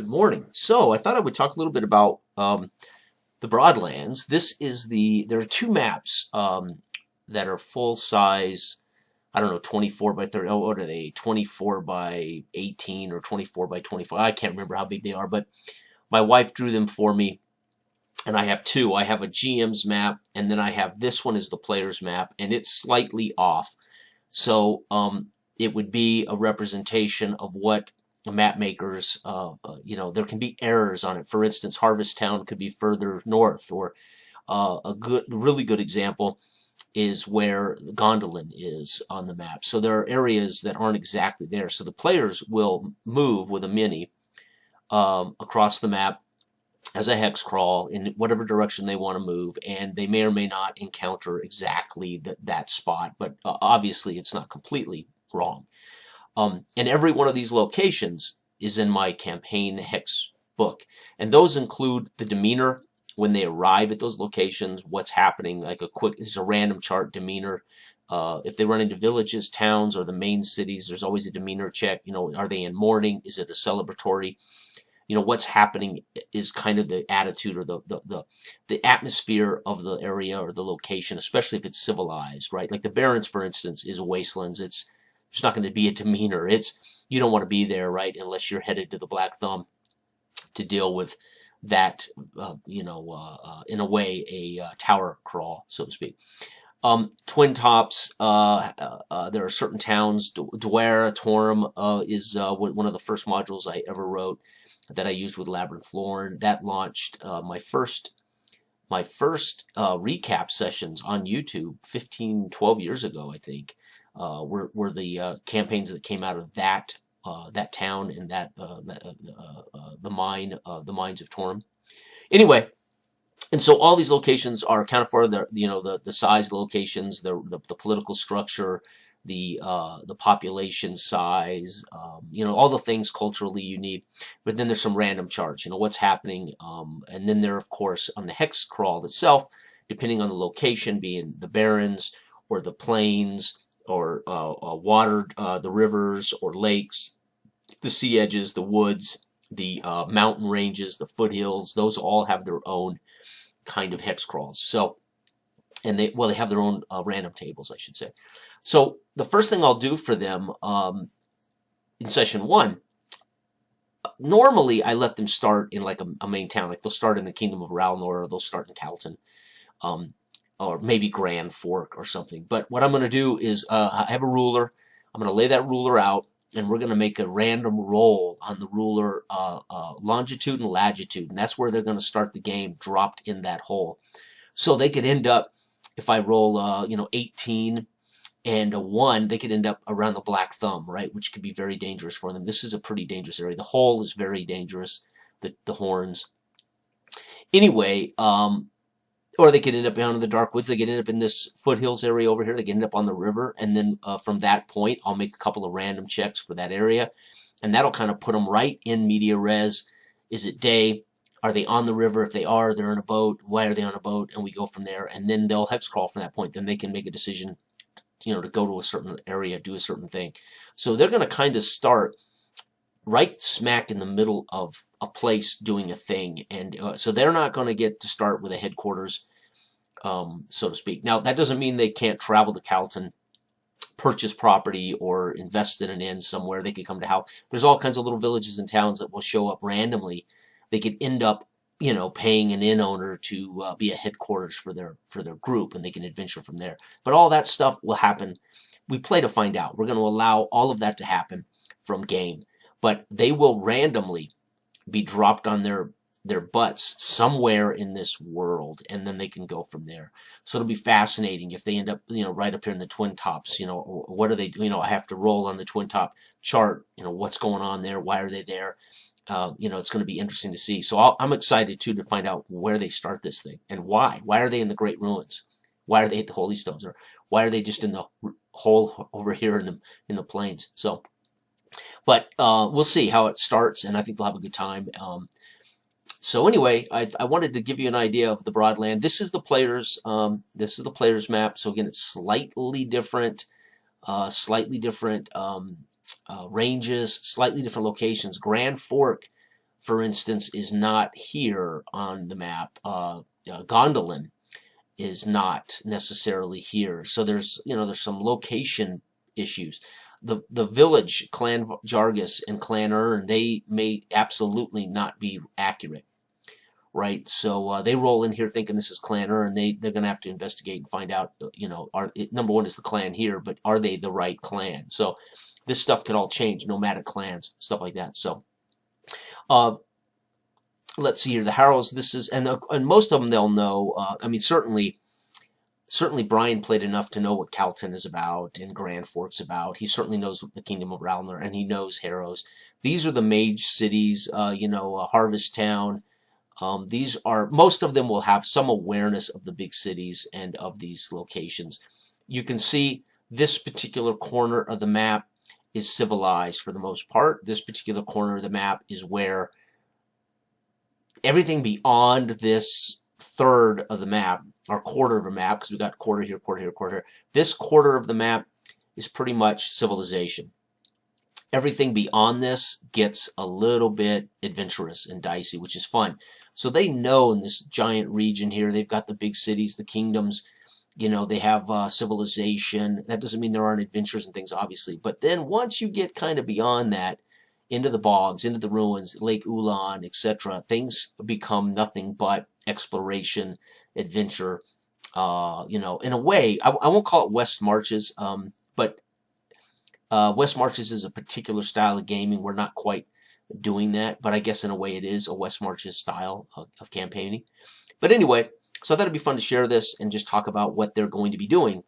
Good morning. So I thought I would talk a little bit about the Broadlands. There are two maps that are full size. I don't know, 24 by 30. Oh, what are they? 24 by 18 or 24 by 25. I can't remember how big they are, but my wife drew them for me, and I have two. I have a GM's map, and then I have this one is the player's map, and it's slightly off. So it would be a representation of what map makers, there can be errors on it. For instance, Harvest Town could be further north, or really good example is where Gondolin is on the map. So there are areas that aren't exactly there. So the players will move with a mini across the map as a hex crawl in whatever direction they want to move, and they may or may not encounter exactly that spot, but obviously it's not completely wrong. And every one of these locations is in my campaign hex book, and those include the demeanor when they arrive at those locations, what's happening, like this is a random chart demeanor. If they run into villages, towns, or the main cities, there's always a demeanor check. Are they in mourning? Is it a celebratory? What's happening is kind of the attitude or the atmosphere of the area or the location, especially if it's civilized, right? Like the Barrens, for instance, is wastelands. There's not going to be a demeanor. You don't want to be there, right, unless you're headed to the Black Thumb to deal with that, in a way, a tower crawl, so to speak. Twin Tops, there are certain towns. Dwyer, Torum is one of the first modules I ever wrote that I used with Labyrinth Lorne. That launched my first recap sessions on YouTube 12 years ago, I think. Were the campaigns that came out of that town and the mines of Torum. Anyway, and so all these locations are accounted for. The size of the locations, the political structure, the population size, all the things culturally unique. But then there's some random charts, what's happening, and then there, of course, on the hex crawl itself, depending on the location, being the Barrens or the plains, or water, the rivers or lakes, the sea edges, the woods, the mountain ranges, the foothills. Those all have their own kind of hex crawls. So, and they have their own random tables, I should say. So the first thing I'll do for them in session 1, normally I let them start in like a main town. Like they'll start in the Kingdom of Ralnor, or they'll start in Calton. Or maybe Grand Fork or something. But what I'm going to do is I have a ruler. I'm going to lay that ruler out, and we're going to make a random roll on the ruler longitude and latitude, and that's where they're going to start the game, dropped in that hole. So they could end up, if I roll 18 and a 1, they could end up around the Black Thumb, right, which could be very dangerous for them. This is a pretty dangerous area. The hole is very dangerous, the horns. Anyway, or they could end up down in the dark woods. They could end up in this foothills area over here. They could end up on the river. And then from that point, I'll make a couple of random checks for that area. And that'll kind of put them right in media res. Is it day? Are they on the river? If they are, they're in a boat. Why are they on a boat? And we go from there. And then they'll hex crawl from that point. Then they can make a decision, to go to a certain area, do a certain thing. So they're going to kind of start right smack in the middle of a place doing a thing. And so they're not going to get to start with a headquarters, so to speak. Now, that doesn't mean they can't travel to Calton, purchase property, or invest in an inn somewhere. They could come to House. There's all kinds of little villages and towns that will show up randomly. They could end up, paying an inn owner to be a headquarters for their group, and they can adventure from there. But all that stuff will happen. We play to find out. We're going to allow all of that to happen from game. But they will randomly be dropped on their butts somewhere in this world, and then they can go from there. So it'll be fascinating if they end up, right up here in the Twin Tops. What are they doing? I have to roll on the Twin Top chart. What's going on there? Why are they there? It's going to be interesting to see. So I'm excited too to find out where they start this thing and why. Why are they in the Great Ruins? Why are they at the Holy Stones? Or why are they just in the hole over here in the plains? So. But we'll see how it starts, and I think they'll have a good time. So anyway, I wanted to give you an idea of the Broadland. This is the players' map. So again, it's slightly different ranges, slightly different locations. Grand Fork for instance, is not here on the map. Gondolin is not necessarily here. So there's some location issues. The village, Clan Jargus and Clan Ern, they may absolutely not be accurate, right? So they roll in here thinking this is Clan Ern. They're going to have to investigate and find out, number one is the clan here, but are they the right clan? So this stuff could all change, nomadic clans, stuff like that. So let's see here, the Harrows, this is, and most of them they'll know. I mean, certainly Brian played enough to know what Calton is about and Grand Fork's about. He certainly knows the Kingdom of Ralnor, and he knows Harrows. These are the mage cities, Harvest Town. Most of them will have some awareness of the big cities and of these locations. You can see this particular corner of the map is civilized for the most part. This particular corner of the map is where everything beyond this third of the map, or quarter of a map, because we've got quarter here, quarter here, quarter here. This quarter of the map is pretty much civilization. Everything beyond this gets a little bit adventurous and dicey, which is fun. So they know in this giant region here, they've got the big cities, the kingdoms, they have civilization. That doesn't mean there aren't adventures and things, obviously. But then once you get kind of beyond that, into the bogs, into the ruins, Lake Ulan, etc., things become nothing but exploration, adventure. In a way, I won't call it West Marches, but West Marches is a particular style of gaming. We're not quite doing that, but I guess in a way it is a West Marches style of campaigning. But anyway, so I thought it'd be fun to share this and just talk about what they're going to be doing.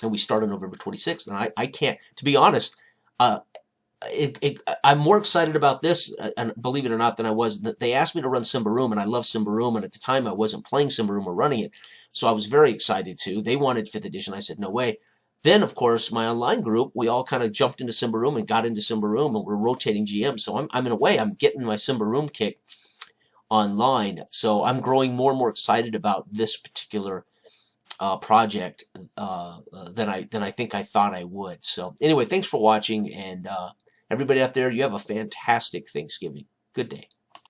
And we start on November 26th, and I can't, to be honest, I'm more excited about this, and believe it or not, than I was. They asked me to run Symbaroum, and I love Symbaroum, and at the time I wasn't playing Symbaroum or running it, so I was very excited to. They wanted 5th edition. I said, no way. Then, of course, my online group, we all kind of jumped into Symbaroum and got into Symbaroum, and we're rotating GM. So I'm in a way, I'm getting my Symbaroum kick online. So I'm growing more and more excited about this particular project than I think I thought I would. So anyway, thanks for watching, and everybody out there, you have a fantastic Thanksgiving. Good day.